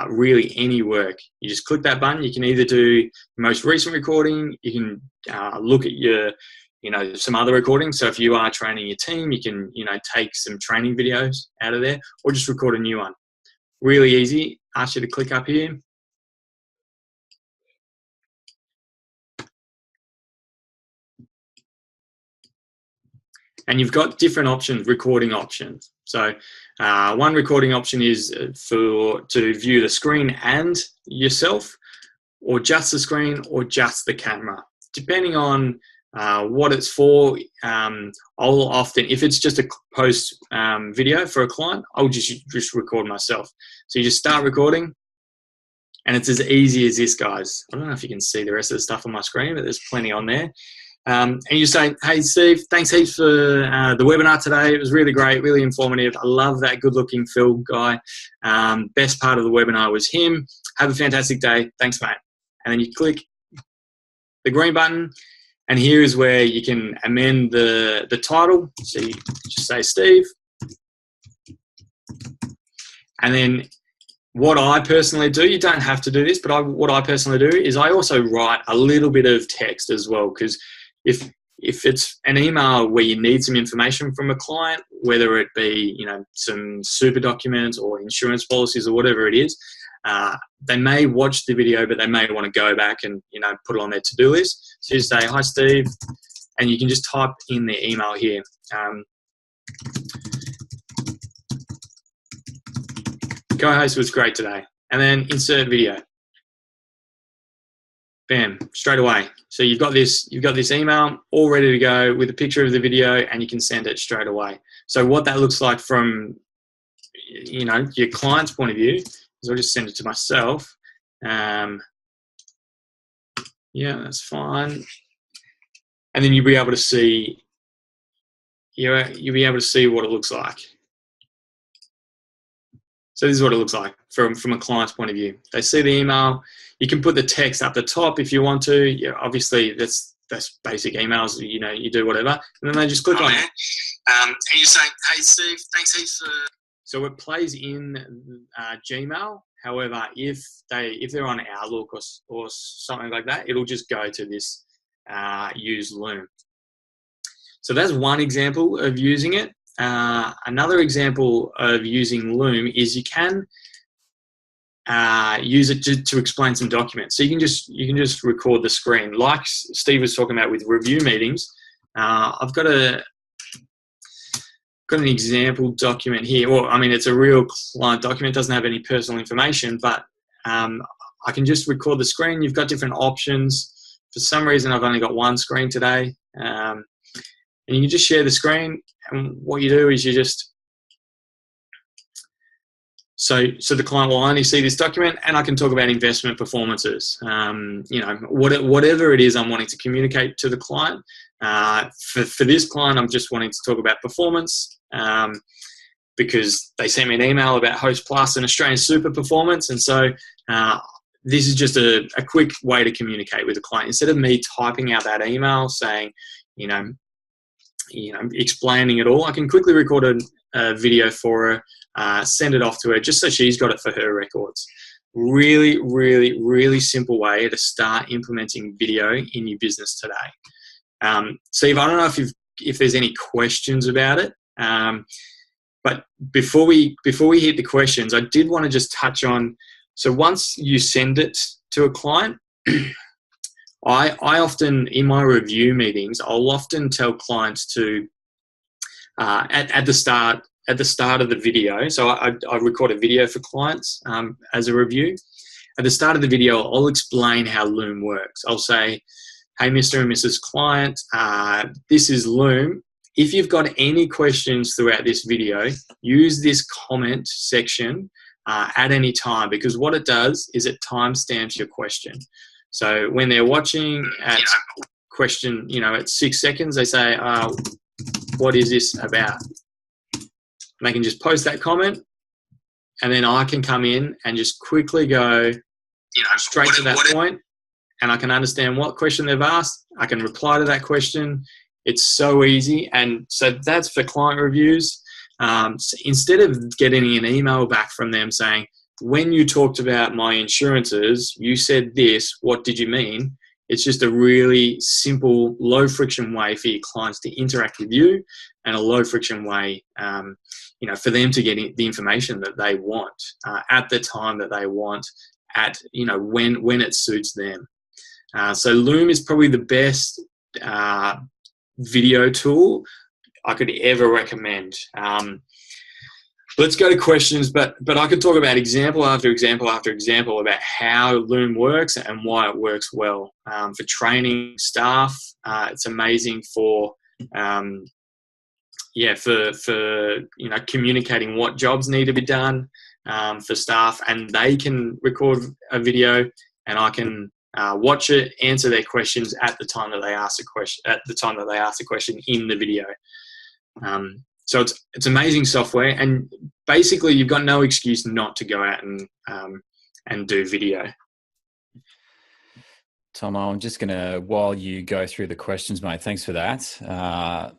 really any work. You just click that button. You can either do your most recent recording, you can look at your some other recordings. So if you are training your team, you can take some training videos out of there or just record a new one. Really easy. Ask you to click up here. And you've got different options, recording options. So one recording option is to view the screen and yourself, or just the screen, or just the camera. Depending on what it's for, I'll often, if it's just a post video for a client, I'll just record myself. So you just start recording, and it's as easy as this, guys. I don't know if you can see the rest of the stuff on my screen, but there's plenty on there. And you say, hey, Steve, thanks heaps for the webinar today. It was really great, really informative. I love that good-looking Phil guy. Best part of the webinar was him. Have a fantastic day. Thanks, mate. And then you click the green button, and here is where you can amend the title. So you just say Steve. And then what I personally do, you don't have to do this, but what I personally do is I also write a little bit of text as well, because if it's an email where you need some information from a client, whether it be some super documents or insurance policies or whatever it is, they may watch the video, but they may want to go back and put it on their to-do list. So you say, hi Steve, and you can just type in the email here. Co-host was great today, and then insert video. Bam, straight away. So you've got this email all ready to go with a picture of the video, and you can send it straight away. So what that looks like from your client's point of view is I'll just send it to myself. Yeah, that's fine. And then you'll be able to see, you'll be able to see what it looks like. So this is what it looks like from a client's point of view. They see the email. You can put the text up the top if you want to. Yeah, obviously that's basic emails. You know, you do whatever, and then they just click on it. And you say, "Hey Steve, thanks heaps for." So it plays in Gmail. However, if they're on Outlook or something like that, it'll just go to this use Loom. So that's one example of using it. Another example of using Loom is you can use it to explain some documents. So you can just record the screen, like Steve was talking about with review meetings. I've got an example document here. Well, I mean, it's a real client document. It doesn't have any personal information, but I can just record the screen. You've got different options. For some reason, I've only got one screen today. And you can just share the screen. And what you do is you just, so the client will only see this document, and I can talk about investment performances. You know, whatever it is I'm wanting to communicate to the client. For this client, I'm just wanting to talk about performance because they sent me an email about Host Plus and Australian Super Performance. And so this is just a quick way to communicate with the client. Instead of me typing out that email saying, you know, explaining it all, I can quickly record a video for her, send it off to her just so she's got it for her records. Really, really, really simple way to start implementing video in your business today. Steve, I don't know if there's any questions about it, but before we hit the questions, I did want to just touch on, so once you send it to a client, I often, in my review meetings, I'll often tell clients to, at the start of the video, so I record a video for clients as a review. At the start of the video, I'll explain how Loom works. I'll say, hey, Mr. and Mrs. Client, this is Loom. If you've got any questions throughout this video, use this comment section at any time, because what it does is it timestamps your question. So when they're watching at question, you know, at 6 seconds, they say, what is this about? And they can just post that comment, and then I can come in and just quickly go, you know, straight to that point, and I can understand what question they've asked. I can reply to that question. It's so easy. And so that's for client reviews. So instead of getting an email back from them saying, when you talked about my insurances, you said this, what did you mean? It's just a really simple, low friction way for your clients to interact with you, and a low friction way, you know, for them to get the information that they want at the time that they want, at, you know, when it suits them. So Loom is probably the best video tool I could ever recommend. Let's go to questions, but I could talk about example after example after example about how Loom works and why it works well. For training staff, it's amazing for you know, communicating what jobs need to be done for staff, and they can record a video, and I can watch it, answer their questions at the time that they ask the question in the video. So it's amazing software, and basically you've got no excuse not to go out and do video. Tom, I'm just going to, while you go through the questions, mate, thanks for that.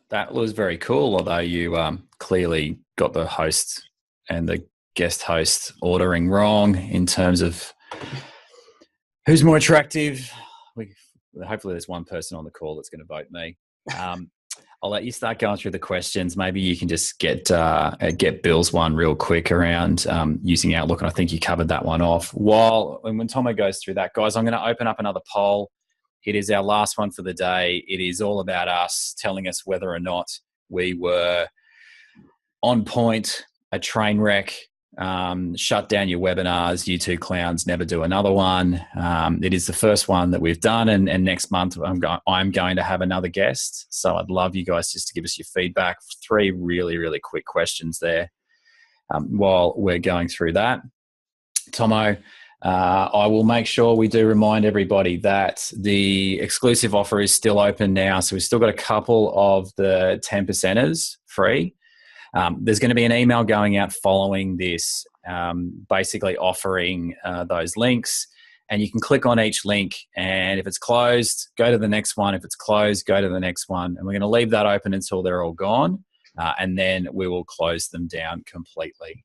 That was very cool, although you clearly got the host and the guest host ordering wrong in terms of who's more attractive. Hopefully there's one person on the call that's going to vote me. I'll let you start going through the questions. Maybe you can just get Bill's one real quick around using Outlook, and I think you covered that one off. When Tomo goes through that, guys, I'm going to open up another poll. It is our last one for the day. It is all about us telling us whether or not we were on point, a train wreck, shut down your webinars, you two clowns, never do another one. It is the first one that we've done, and next month I'm going to have another guest. So I'd love you guys just to give us your feedback. 3 really, really quick questions there while we're going through that. Tomo, I will make sure we do remind everybody that the exclusive offer is still open now. So we've still got a couple of the 10%ers free. There's going to be an email going out following this, basically offering those links. And you can click on each link, and if it's closed, go to the next one. If it's closed, go to the next one. And we're going to leave that open until they're all gone, and then we will close them down completely.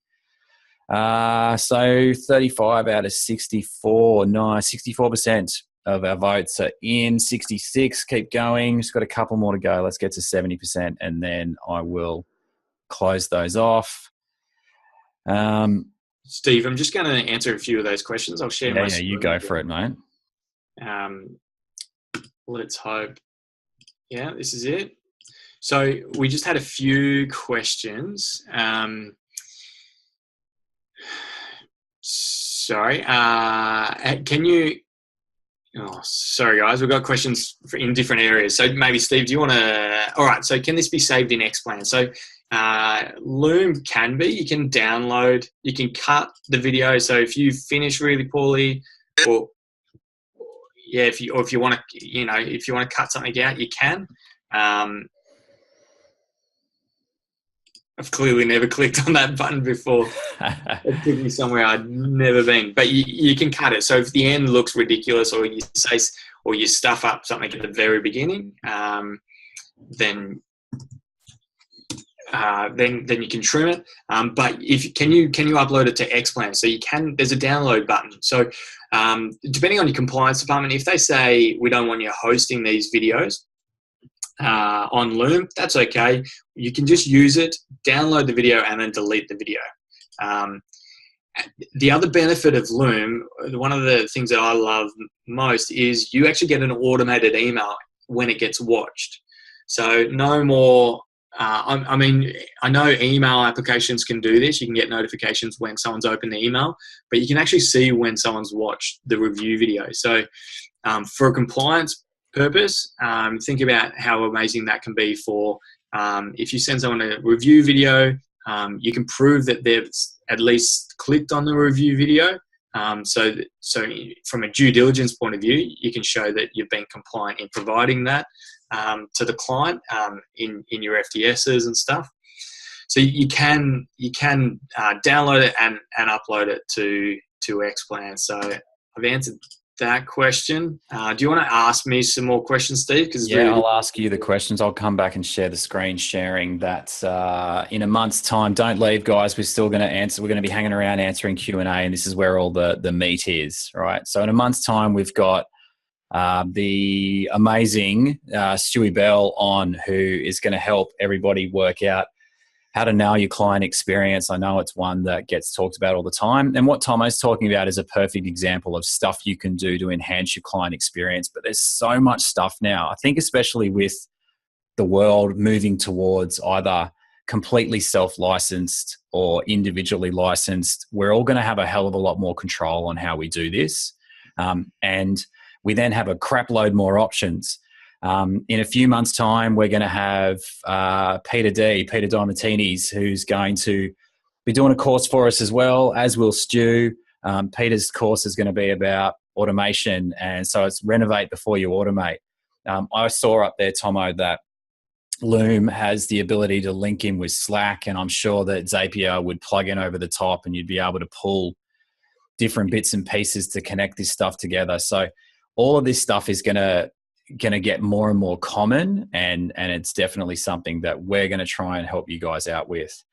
So 35 out of 64, nice. 64% of our votes are in. 66, keep going. Just got a couple more to go. Let's get to 70%, and then I will close those off. Steve, I'm just going to answer a few of those questions. I'll share my screen. You go for it, mate. Let's hope. Yeah, this is it. So we just had a few questions. Sorry. Can you... Oh, sorry, guys. We've got questions in different areas. So maybe, Steve, do you want to... All right, so can this be saved in Xplan? So Loom can be. You can download. You can cut the video. So if you finish really poorly, or if you want to, if you want to cut something out, you can. I've clearly never clicked on that button before. It took me somewhere I'd never been. But you can cut it. So if the end looks ridiculous, or you say, or you stuff up something at the very beginning, then you can trim it. But can you upload it to Xplan? So you can. There's a download button. So depending on your compliance department, if they say we don't want you hosting these videos on Loom, that's okay. You can just use it, download the video, and then delete the video. The other benefit of Loom, one of the things that I love most, is you actually get an automated email when it gets watched. So no more. I mean, I know email applications can do this. You can get notifications when someone's opened the email, but you can actually see when someone's watched the review video. So for a compliance purpose, think about how amazing that can be for if you send someone a review video, you can prove that they've at least clicked on the review video. So from a due diligence point of view, you can show that you've been compliant in providing that to the client in your FDSs and stuff. So you can download it and upload it to Xplan. So I've answered that question. Do you want to ask me some more questions, Steve? I'll ask you the questions. I'll come back and share the screen sharing that in a month's time. Don't leave, guys. We're still going to answer. We're going to be hanging around answering Q&A, and this is where all the meat is, right? So in a month's time, we've got the amazing Stewie Bell on, who is going to help everybody work out how to nail your client experience. I know it's one that gets talked about all the time. And what Tomo's talking about is a perfect example of stuff you can do to enhance your client experience. But there's so much stuff now. I think especially with the world moving towards either completely self-licensed or individually licensed, we're all going to have a hell of a lot more control on how we do this. And we then have a crap load more options. In a few months' time, we're going to have Peter Diamantini's, who's going to be doing a course for us as well, as will Stu. Peter's course is going to be about automation, and so it's renovate before you automate. I saw up there, Tomo, that Loom has the ability to link in with Slack, and I'm sure that Zapier would plug in over the top and you'd be able to pull different bits and pieces to connect this stuff together. So all of this stuff is going to get more and more common, and it's definitely something that we're going to try and help you guys out with.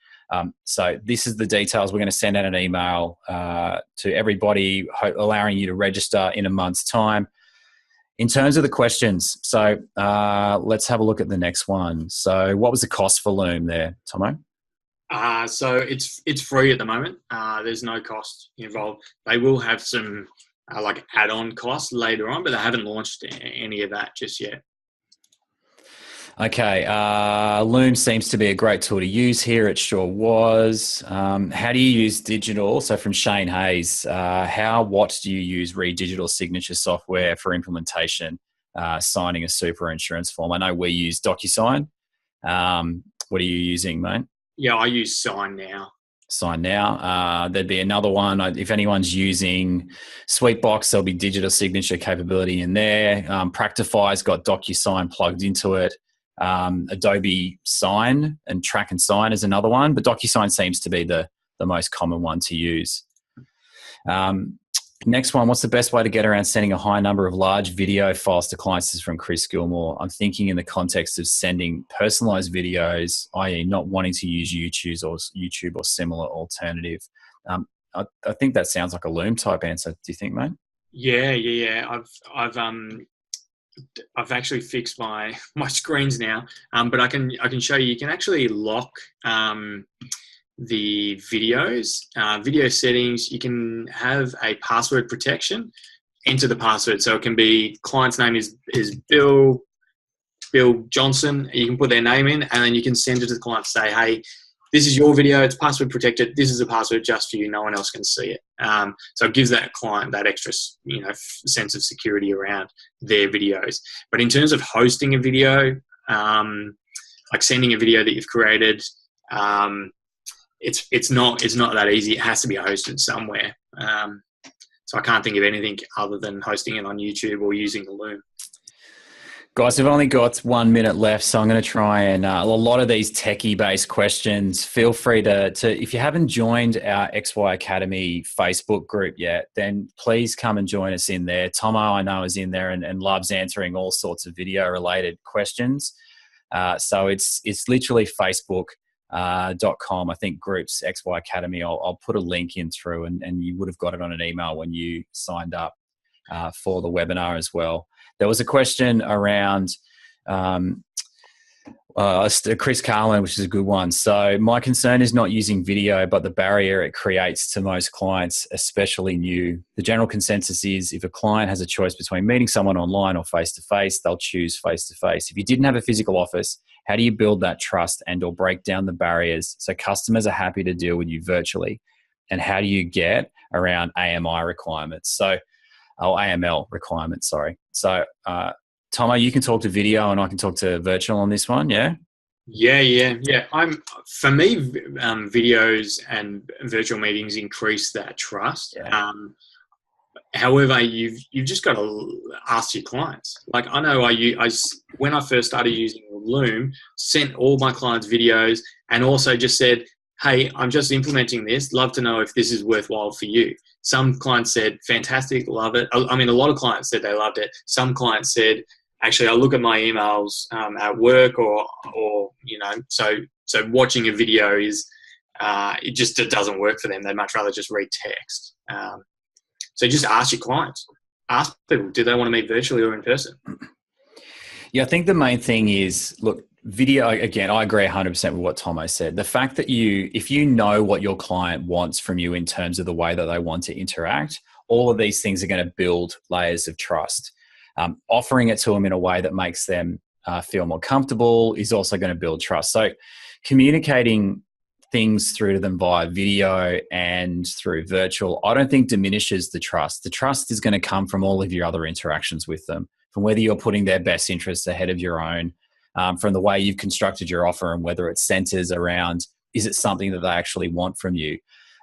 So this is the details. We're going to send out an email to everybody, allowing you to register in a month's time. In terms of the questions, so let's have a look at the next one. So what was the cost for Loom there, Tomo? So it's free at the moment. There's no cost involved. They will have some like add-on costs later on, but they haven't launched any of that just yet. Okay. Loom seems to be a great tool to use here. It sure was. How do you use digital? So from Shane Hayes, what do you use digital signature software for implementation, signing a super insurance form? I know we use DocuSign. What are you using, mate? Yeah, I use Sign now. sign now. There'd be another one. If anyone's using Sweetbox, there'll be digital signature capability in there. Practify's got DocuSign plugged into it. Adobe Sign and Track and Sign is another one, but DocuSign seems to be the most common one to use. Next one, what's the best way to get around sending a high number of large video files to clients? This is from Chris Gilmore. I'm thinking in the context of sending personalized videos, i.e. not wanting to use YouTube or similar alternative. I think that sounds like a Loom type answer. Do you think, mate? Yeah. I've actually fixed my screens now, but I can show you. You can actually lock the videos, video settings. You can have a password protection. Enter the password, so it can be client's name is Bill Johnson. You can put their name in, and then you can send it to the client. Say, hey, this is your video. It's password protected. This is a password just for you. No one else can see it. So it gives that client that extra, sense of security around their videos. But in terms of hosting a video, like sending a video that you've created, it's not that easy. It has to be hosted somewhere. So I can't think of anything other than hosting it on YouTube or using a Loom. Guys, we've only got 1 minute left, so I'm going to try and a lot of these techie-based questions, feel free to if you haven't joined our XYacademy Facebook group yet, then please come and join us in there. Tomo, I know, is in there and loves answering all sorts of video-related questions. So it's literally Facebook.com, I think groups XYacademy. I'll put a link in through and you would have got it on an email when you signed up for the webinar as well. There was a question around Chris Carlin, which is a good one. So my concern is not using video, but the barrier it creates to most clients, especially new. The general consensus is if a client has a choice between meeting someone online or face-to-face, they'll choose face-to-face. If you didn't have a physical office, how do you build that trust and or break down the barriers so customers are happy to deal with you virtually? And how do you get around AMI requirements? AML requirements, sorry. So, Tomo, you can talk to video and I can talk to virtual on this one, yeah? Yeah. For me, videos and virtual meetings increase that trust. Yeah. However, you've just got to ask your clients. Like I know when I first started using Loom, sent all my clients videos and also just said, hey, I'm just implementing this. Love to know if this is worthwhile for you. Some clients said, fantastic, love it. I mean, a lot of clients said they loved it. Some clients said, actually, I look at my emails at work or so watching a video is, it doesn't work for them. They'd much rather just read text. So just ask your clients. Ask people, do they want to meet virtually or in person? Yeah, I think the main thing is, look, video, again, I agree 100% with what Tomo said. The fact that if you know what your client wants from you in terms of the way that they want to interact, all of these things are going to build layers of trust. Offering it to them in a way that makes them feel more comfortable is also going to build trust. So communicating things through to them via video and through virtual, I don't think diminishes the trust. The trust is going to come from all of your other interactions with them, from whether you're putting their best interests ahead of your own, from the way you've constructed your offer and whether it centers around, is it something that they actually want from you?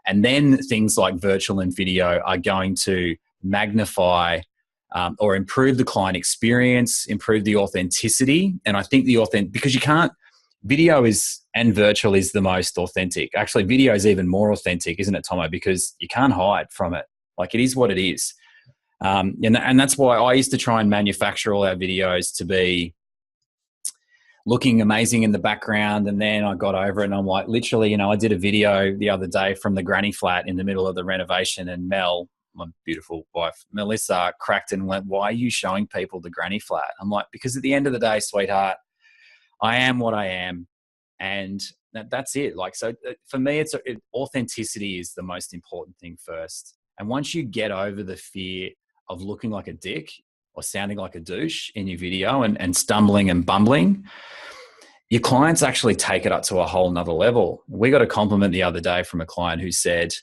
And then things like virtual and video are going to magnify or improve the client experience, improve the authenticity. And I think because you can't, video and virtual is the most authentic. Actually, video is even more authentic, isn't it, Tomo? Because you can't hide from it. Like, it is what it is. And that's why I used to try and manufacture all our videos to be looking amazing in the background. And then I got over it and I'm like, literally, I did a video the other day from the granny flat in the middle of the renovation, and Mel, my beautiful wife, Melissa, cracked and went, why are you showing people the granny flat? I'm like, because at the end of the day, sweetheart, I am what I am. And that's it. Like, so for me, authenticity is the most important thing first. And once you get over the fear of looking like a dick or sounding like a douche in your video and stumbling and bumbling, your clients actually take it up to a whole nother level. We got a compliment the other day from a client who said,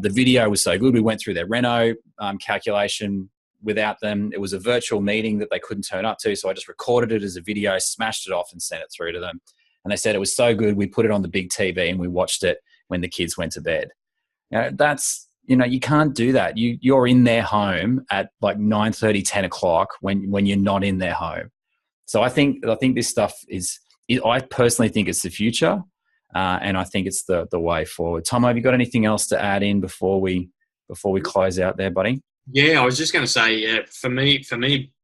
the video was so good. We went through their reno calculation without them. It was a virtual meeting that they couldn't turn up to. So I just recorded it as a video, smashed it off and sent it through to them. And they said it was so good. We put it on the big TV and we watched it when the kids went to bed. That's, you can't do that. You're in their home at like 9:30, 10 o'clock when you're not in their home. So I think this stuff I personally think it's the future, and I think it's the way forward. Tom, have you got anything else to add in before we close out there, buddy? Yeah, I was just going to say, for me,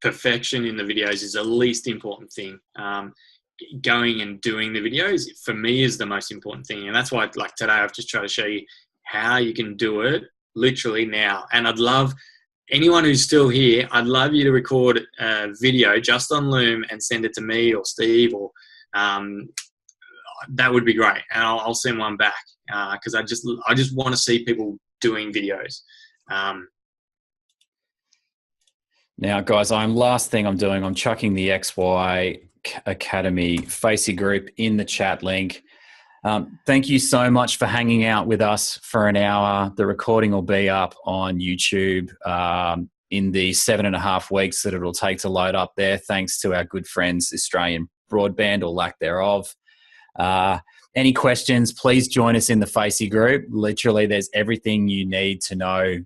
perfection in the videos is the least important thing. Going and doing the videos, for me, is the most important thing. And that's why, like today, I've just tried to show you how you can do it literally now. And I'd love anyone who's still here, I'd love you to record a video just on Loom and send it to me or Steve, or that would be great. And I'll send one back because I just want to see people doing videos. Now, guys, last thing I'm doing, I'm chucking the theXYacademy Facey group in the chat link. Thank you so much for hanging out with us for an hour. The recording will be up on YouTube in the 7.5 weeks that it'll take to load up there, thanks to our good friends, Australian Broadband, or lack thereof. Any questions, please join us in the Facey group. Literally, there's everything you need to know.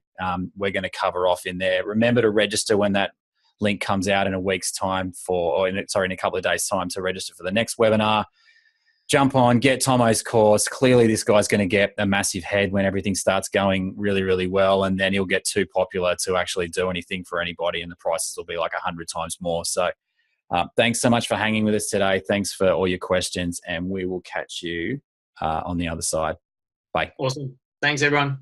We're going to cover off in there. Remember to register when that link comes out in a week's time in a couple of days' time, to register for the next webinar. Jump on, get Tomo's course. Clearly, this guy's going to get a massive head when everything starts going really, really well, and then he'll get too popular to actually do anything for anybody, and the prices will be like 100 times more. So thanks so much for hanging with us today. Thanks for all your questions, and we will catch you on the other side. Bye. Awesome. Thanks, everyone.